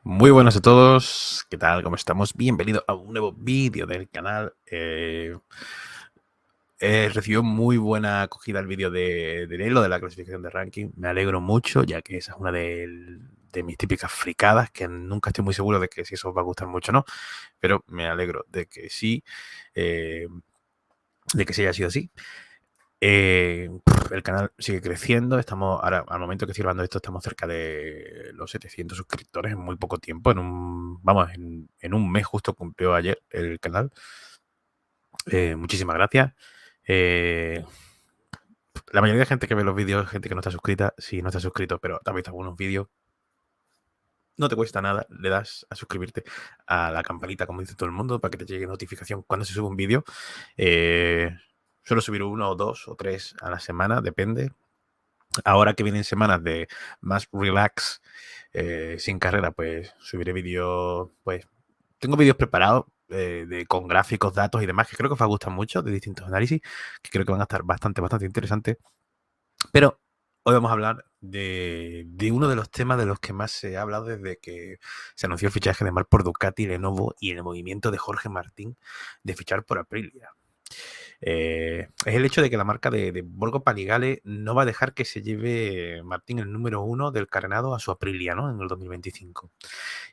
Muy buenas a todos, ¿qué tal? ¿Cómo estamos? Bienvenido a un nuevo vídeo del canal. Recibió muy buena acogida el vídeo de Nelo de la clasificación de ranking. Me alegro mucho, ya que esa es una de mis típicas fricadas, que nunca estoy muy seguro de que si eso os va a gustar mucho o no, pero me alegro de que sí, eh, de que sí haya sido así. El canal sigue creciendo. Estamos ahora, al momento que estoy grabando esto, estamos cerca de los 700 suscriptores en muy poco tiempo. En un mes justo cumplió ayer el canal. Muchísimas gracias. Eh, la mayoría de gente que ve los vídeos, gente que no está suscrita, sí, no está suscrito, pero te has visto algunos vídeos. No te cuesta nada, le das a suscribirte a la campanita, como dice todo el mundo, para que te llegue notificación cuando se sube un vídeo. Suelo subir uno o dos o tres a la semana, depende. Ahora que vienen semanas de más relax, sin carrera, pues subiré vídeos, pues tengo vídeos preparados con gráficos, datos y demás que creo que os va a gustar mucho, de distintos análisis, que creo que van a estar bastante interesantes. Pero hoy vamos a hablar de uno de los temas de los que más se ha hablado desde que se anunció el fichaje de Marc por Ducati, Lenovo y el movimiento de Jorge Martín de fichar por Aprilia. Es el hecho de que la marca de Borgo Panigale no va a dejar que se lleve Martín el número 1 del carenado a su Aprilia, ¿no? En el 2025.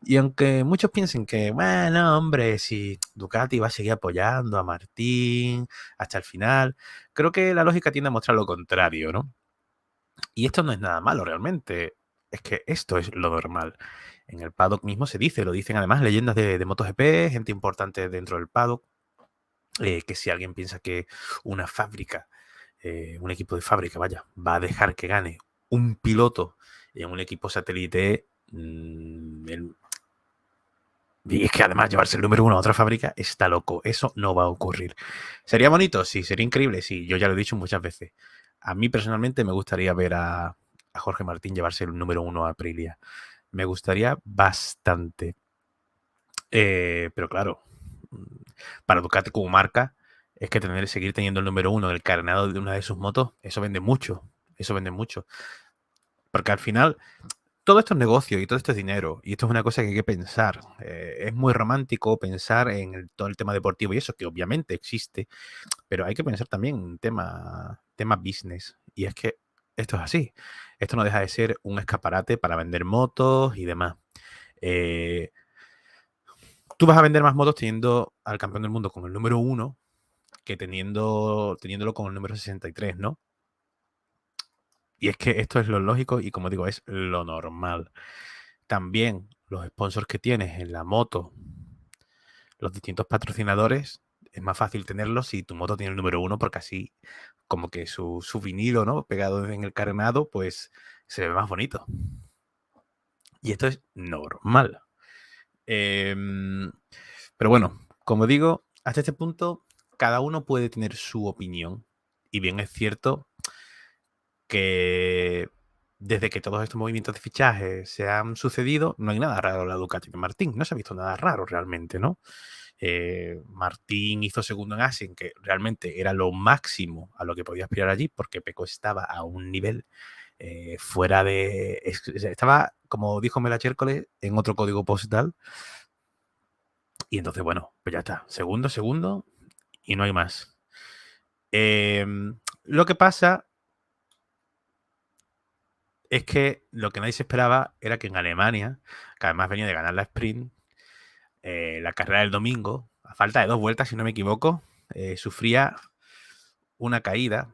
Y aunque muchos piensen que, bueno, hombre, si Ducati va a seguir apoyando a Martín hasta el final, creo que la lógica tiende a mostrar lo contrario, ¿no? Y esto no es nada malo realmente. Es que esto es lo normal. En el paddock mismo se dice, lo dicen además leyendas de MotoGP, gente importante dentro del paddock, que si alguien piensa que una fábrica, un equipo de fábrica, vaya, va a dejar que gane un piloto en un equipo satélite, y es que además llevarse el número 1 a otra fábrica está loco. Eso no va a ocurrir. ¿Sería bonito? Sí. ¿Sería increíble? Sí. Yo ya lo he dicho muchas veces. A mí personalmente me gustaría ver a Jorge Martín llevarse el número 1 a Aprilia. Me gustaría bastante. Pero claro, para Ducati como marca, es que seguir teniendo el número 1 del carenado de una de sus motos, eso vende mucho. Eso vende mucho. Porque al final, todo esto es negocio y todo esto es dinero. Y esto es una cosa que hay que pensar. Es muy romántico pensar en todo el tema deportivo y eso, que obviamente existe, pero hay que pensar también en tema business. Y es que esto es así. Esto no deja de ser un escaparate para vender motos y demás. Eh, Tú vas a vender más motos teniendo al campeón del mundo con el número 1 que teniéndolo con el número 63, ¿no? Y es que esto es lo lógico y, como digo, es lo normal. También los sponsors que tienes en la moto, los distintos patrocinadores, es más fácil tenerlos si tu moto tiene el número 1, porque así como que su vinilo, ¿no? Pegado en el carenado, pues se ve más bonito. Y esto es normal. Pero bueno, como digo, hasta este punto cada uno puede tener su opinión. Y bien es cierto que desde que todos estos movimientos de fichaje se han sucedido, no hay nada raro en la Ducati de Martín. No se ha visto nada raro realmente, ¿no? Martín hizo segundo en Asen, que realmente era lo máximo a lo que podía aspirar allí, porque Pecco estaba a un nivel fuera de... Estaba, como dijo Mela Chércoles, en otro código postal. Y entonces, bueno, pues ya está. Segundo, y no hay más. Lo que pasa es que lo que nadie se esperaba era que en Alemania, que además venía de ganar la sprint, la carrera del domingo, a falta de 2 vueltas, si no me equivoco, sufría una caída,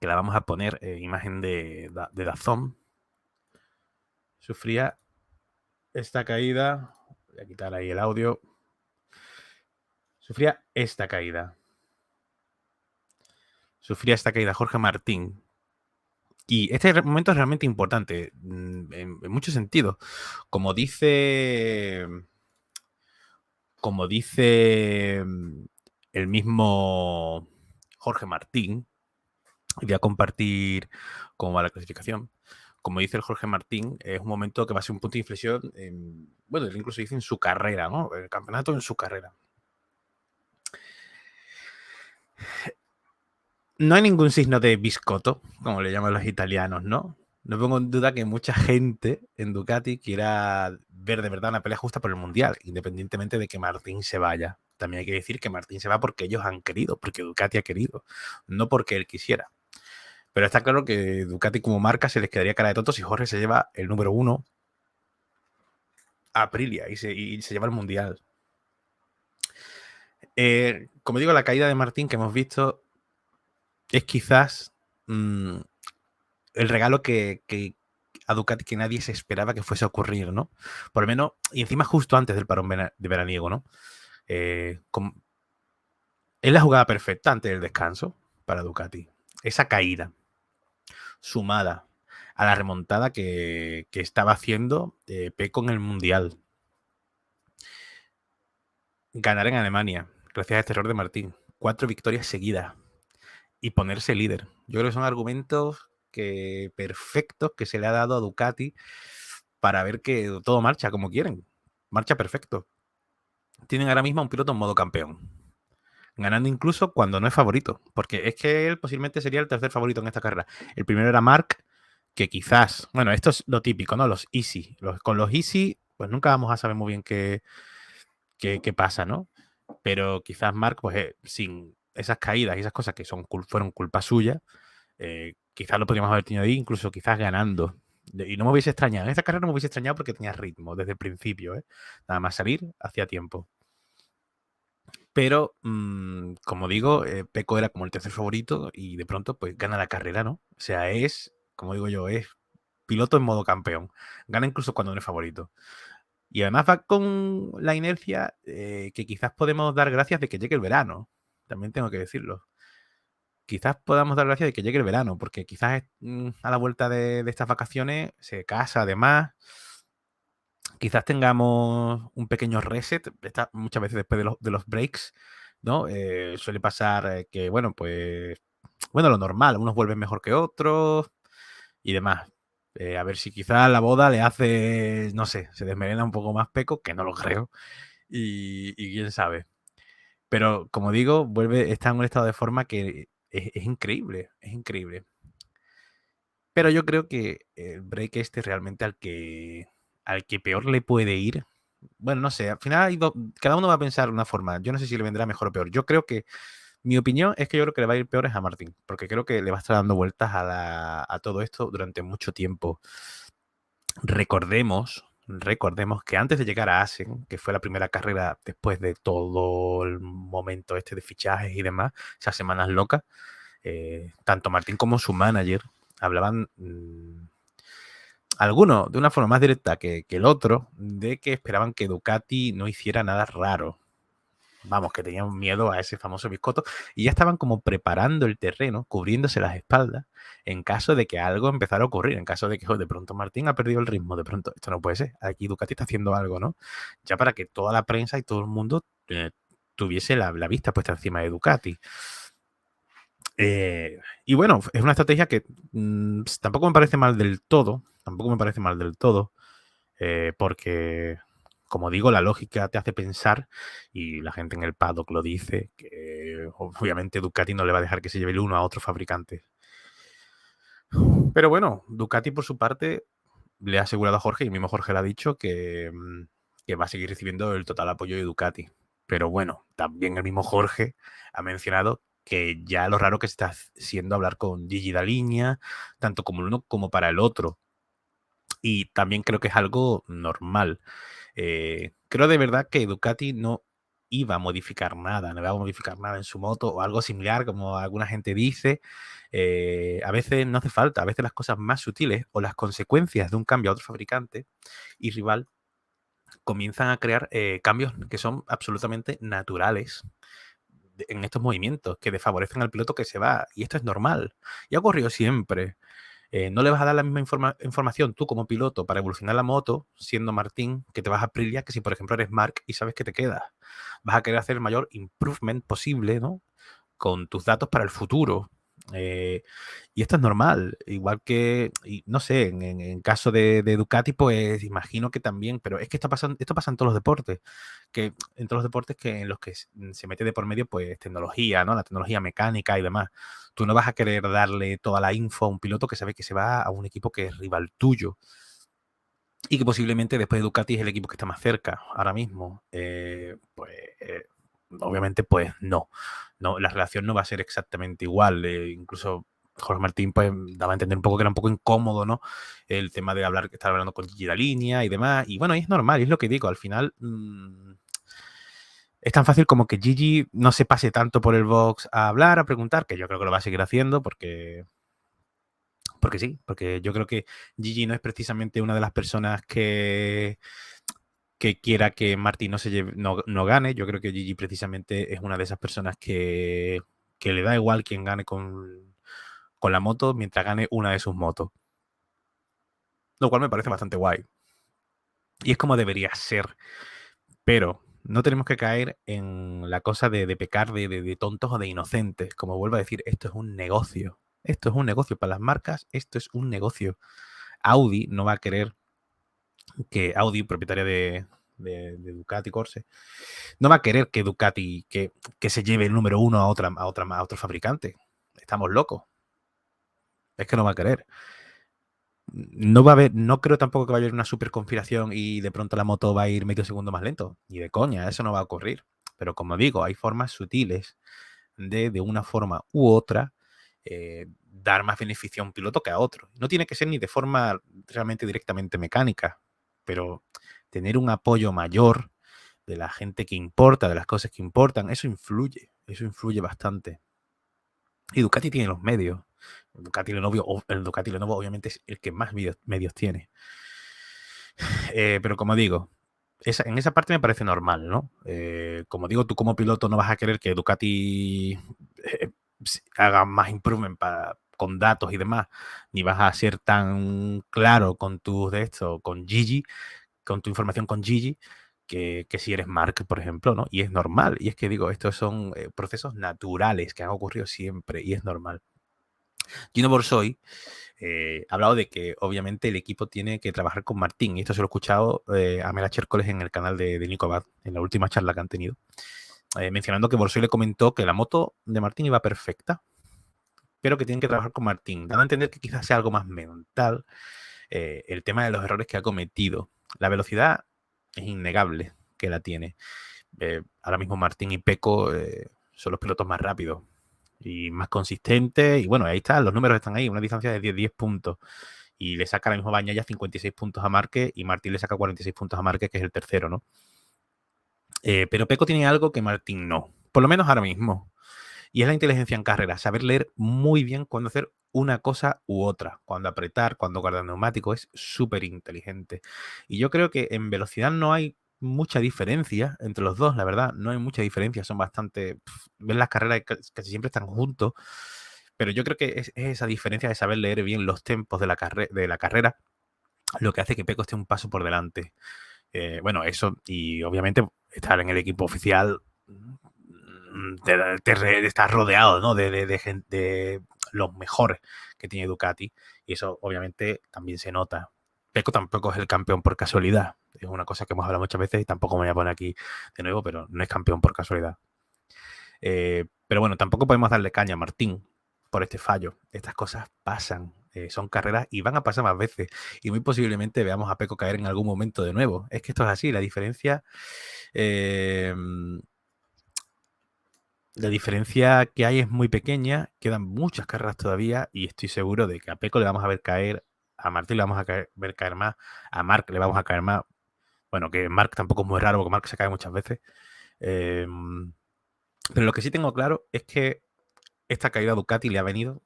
que la vamos a poner imagen de Dazón. Sufría esta caída, voy a quitar ahí el audio, sufría esta caída Jorge Martín. Y este momento es realmente importante en muchos sentidos. Como dice el mismo Jorge Martín, y voy a compartir cómo va la clasificación. Como dice el Jorge Martín, es un momento que va a ser un punto de inflexión, bueno, él incluso dice en su carrera, ¿no? El campeonato en su carrera. No hay ningún signo de biscotto, como le llaman los italianos, ¿no? No pongo en duda que mucha gente en Ducati quiera ver de verdad una pelea justa por el Mundial, independientemente de que Martín se vaya. También hay que decir que Martín se va porque ellos han querido, porque Ducati ha querido, no porque él quisiera. Pero está claro que Ducati como marca se les quedaría cara de tontos si Jorge se lleva el número 1 a Aprilia y se lleva el Mundial. Como digo, la caída de Martín que hemos visto es quizás el regalo que a Ducati que nadie se esperaba que fuese a ocurrir, ¿no? Por lo menos, y encima justo antes del parón de veraniego, ¿no? Es la jugada perfecta antes del descanso para Ducati. Esa caída, sumada a la remontada que estaba haciendo Pecco en el Mundial. Ganar en Alemania, gracias a este error de Martín. 4 victorias seguidas. Y ponerse líder. Yo creo que son argumentos perfectos que se le ha dado a Ducati para ver que todo marcha como quieren. Marcha perfecto. Tienen ahora mismo a un piloto en modo campeón. Ganando incluso cuando no es favorito. Porque es que él posiblemente sería el tercer favorito en esta carrera. El primero era Marc, que quizás... Bueno, esto es lo típico, ¿no? Los easy. Con los easy, pues nunca vamos a saber muy bien qué pasa, ¿no? Pero quizás Marc, pues sin esas caídas y esas cosas que fueron culpa suya, quizás lo podríamos haber tenido ahí, incluso quizás ganando. Y no me hubiese extrañado. En esta carrera no me hubiese extrañado porque tenía ritmo desde el principio. Nada más salir, hacía tiempo. Pero, como digo, Pecco era como el tercer favorito y de pronto pues gana la carrera, ¿no? O sea, como digo yo, es piloto en modo campeón. Gana incluso cuando no es favorito. Y además va con la inercia que quizás podemos dar gracias de que llegue el verano. También tengo que decirlo. Quizás podamos dar gracias de que llegue el verano, porque quizás a la vuelta de estas vacaciones se casa además. Quizás tengamos un pequeño reset. Muchas veces después de los breaks, ¿no? Suele pasar que, bueno, pues, bueno, lo normal. Unos vuelven mejor que otros y demás. A ver si quizás la boda le hace, no sé, se desmelena un poco más Pecco, que no lo creo. Y quién sabe. Pero como digo, está en un estado de forma que es increíble, es increíble. Pero yo creo que el break realmente al que peor le puede ir. Bueno, no sé, al final cada uno va a pensar de una forma. Yo no sé si le vendrá mejor o peor. Yo creo que, mi opinión es que yo creo que le va a ir peor es a Martín, porque creo que le va a estar dando vueltas a todo esto durante mucho tiempo. Recordemos que antes de llegar a Assen, que fue la primera carrera después de todo el momento este de fichajes y demás, esas semanas locas, tanto Martín como su manager hablaban, algunos de una forma más directa que el otro, de que esperaban que Ducati no hiciera nada raro. Vamos, que tenían miedo a ese famoso biscotto y ya estaban como preparando el terreno, cubriéndose las espaldas, en caso de que algo empezara a ocurrir, en caso de que de pronto Martín ha perdido el ritmo, de pronto, esto no puede ser, aquí Ducati está haciendo algo, ¿no? Ya para que toda la prensa y todo el mundo tuviese la vista puesta encima de Ducati. Y bueno, es una estrategia que tampoco me parece mal del todo, porque, como digo, la lógica te hace pensar, y la gente en el paddock lo dice, que obviamente Ducati no le va a dejar que se lleve el uno a otro fabricante. Pero bueno, Ducati por su parte le ha asegurado a Jorge, y el mismo Jorge le ha dicho que va a seguir recibiendo el total apoyo de Ducati. Pero bueno, también el mismo Jorge ha mencionado que ya lo raro que está siendo hablar con Gigi Dall'Igna, tanto como el uno como para el otro. Y también creo que es algo normal. Creo de verdad que Ducati no iba a modificar nada, no iba a modificar nada en su moto o algo similar, como alguna gente dice. A veces no hace falta, a veces las cosas más sutiles o las consecuencias de un cambio a otro fabricante y rival comienzan a crear cambios que son absolutamente naturales en estos movimientos, que desfavorecen al piloto que se va. Y esto es normal. Y ha ocurrido siempre. No le vas a dar la misma información tú como piloto para evolucionar la moto, siendo Martín, que te vas a Aprilia, que si por ejemplo eres Marc y sabes que te quedas. Vas a querer hacer el mayor improvement posible, ¿no? Con tus datos para el futuro. Y esto es normal, igual que, y no sé, en caso de Ducati, pues imagino que también, pero es que esto pasa en todos los deportes, que en todos los deportes que en los que se mete de por medio, pues tecnología, ¿no? La tecnología mecánica y demás. Tú no vas a querer darle toda la info a un piloto que sabe que se va a un equipo que es rival tuyo. y que posiblemente después de Ducati es el equipo que está más cerca ahora mismo. Obviamente, pues no. La relación no va a ser exactamente igual. Incluso Jorge Martín pues daba a entender un poco que era un poco incómodo, ¿no? El tema de hablar, que estaba hablando con Gigi la línea y demás. Y bueno, es normal, es lo que digo. Al final, es tan fácil como que Gigi no se pase tanto por el box a hablar, a preguntar, que yo creo que lo va a seguir haciendo porque sí, porque yo creo que Gigi no es precisamente una de las personas que quiera que Martín no gane. Yo creo que Gigi precisamente es una de esas personas que le da igual quién gane con la moto mientras gane una de sus motos. Lo cual me parece bastante guay. Y es como debería ser. Pero no tenemos que caer en la cosa de pecar de tontos o de inocentes. Como vuelvo a decir, esto es un negocio. Esto es un negocio para las marcas, esto es un negocio. Audi no va a querer que Audi, propietaria de Ducati Corse, no va a querer que Ducati que se lleve el número uno a otro fabricante. Estamos locos. Es que no va a querer. No va a haber, no creo tampoco que vaya a haber una super conspiración y de pronto la moto va a ir medio segundo más lento. Ni de coña, eso no va a ocurrir. Pero como digo, hay formas sutiles de una forma u otra, dar más beneficio a un piloto que a otro. No tiene que ser ni de forma realmente directamente mecánica, pero tener un apoyo mayor de la gente que importa, de las cosas que importan, eso influye bastante. Y Ducati tiene los medios. El Ducati Lenovo obviamente es el que más medios tiene. Pero como digo, en esa parte me parece normal, ¿no? Como digo, tú como piloto no vas a querer que Ducati haga más improvement con datos y demás, ni vas a ser tan claro con tus de esto, con Gigi, con tu información con Gigi, que si eres Mark, por ejemplo, ¿no? Y es normal. Y es que digo, estos son procesos naturales que han ocurrido siempre y es normal. Gino Borsoy ha hablado de que obviamente el equipo tiene que trabajar con Martín, y esto se lo he escuchado a Mela Chércoles en el canal de Nico Abad, en la última charla que han tenido, mencionando que Borsoy le comentó que la moto de Martín iba perfecta, pero que tienen que trabajar con Martín, dando a entender que quizás sea algo más mental el tema de los errores que ha cometido. La velocidad es innegable que la tiene. Ahora mismo Martín y Pecco son los pilotos más rápidos y más consistentes. Y bueno, ahí están, los números están ahí, una distancia de 10 puntos. Y le saca ahora mismo Bagnaia 56 puntos a Márquez y Martín le saca 46 puntos a Márquez, que es el tercero, ¿no? Pero Pecco tiene algo que Martín no, por lo menos ahora mismo. Y es la inteligencia en carrera, saber leer muy bien cuándo hacer una cosa u otra, cuándo apretar, cuándo guardar neumático, es súper inteligente. Y yo creo que en velocidad no hay mucha diferencia entre los dos, la verdad, no hay mucha diferencia, son bastante, ven las carreras casi siempre están juntos, pero yo creo que es esa diferencia de saber leer bien los tempos de la carrera lo que hace que Pecco esté un paso por delante. Bueno, eso, y obviamente estar en el equipo oficial te estás rodeado, ¿no? De los mejores que tiene Ducati, y eso obviamente también se nota. Pecco tampoco es el campeón por casualidad, es una cosa que hemos hablado muchas veces y tampoco me voy a poner aquí de nuevo, pero no es campeón por casualidad. Pero bueno, tampoco podemos darle caña a Martín por este fallo. Estas cosas pasan, son carreras y van a pasar más veces. Y muy posiblemente veamos a Pecco caer en algún momento de nuevo. Es que esto es así, eh, la diferencia que hay es muy pequeña, quedan muchas carreras todavía y estoy seguro de que a Pecco le vamos a ver caer, a Martín le vamos a ver caer más, a Marc le vamos a caer más. Bueno, que Marc tampoco es muy raro porque Marc se cae muchas veces. Pero lo que sí tengo claro es que esta caída a Ducati le ha venido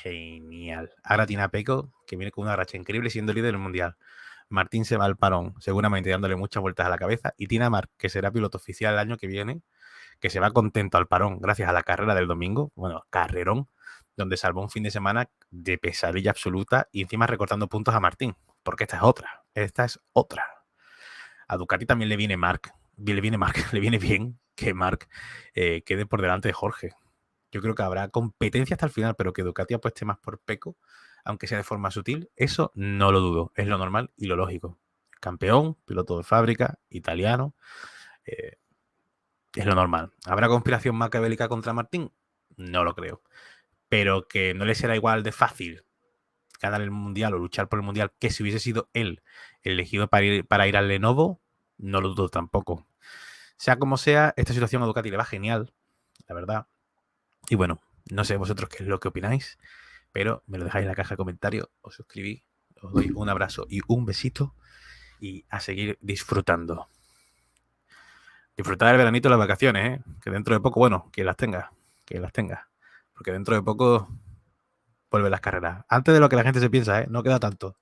genial. Ahora tiene a Pecco, que viene con una racha increíble siendo líder del mundial. Martín se va al parón, seguramente dándole muchas vueltas a la cabeza. Y tiene a Marc, que será piloto oficial el año que viene, que se va contento al parón gracias a la carrera del domingo. Bueno, carrerón, donde salvó un fin de semana de pesadilla absoluta y encima recortando puntos a Martín. Porque esta es otra. Esta es otra. A Ducati también le viene Marc. Le viene bien que Marc quede por delante de Jorge. Yo creo que habrá competencia hasta el final, pero que Ducati apueste más por Pecco, aunque sea de forma sutil, eso no lo dudo. Es lo normal y lo lógico. Campeón, piloto de fábrica, italiano, eh, es lo normal. ¿Habrá conspiración maquiavélica contra Martín? No lo creo. Pero que no le será igual de fácil ganar el Mundial o luchar por el Mundial, que si hubiese sido él elegido para ir al Lenovo, no lo dudo tampoco. Sea como sea, esta situación a Ducati le va genial, la verdad. Y bueno, no sé vosotros qué es lo que opináis, pero me lo dejáis en la caja de comentarios, os suscribís, os doy un abrazo y un besito y a seguir disfrutando. Disfrutar del veranito y las vacaciones, ¿eh? Que dentro de poco, bueno, que las tenga, porque dentro de poco vuelven las carreras. Antes de lo que la gente se piensa, ¿eh? No queda tanto.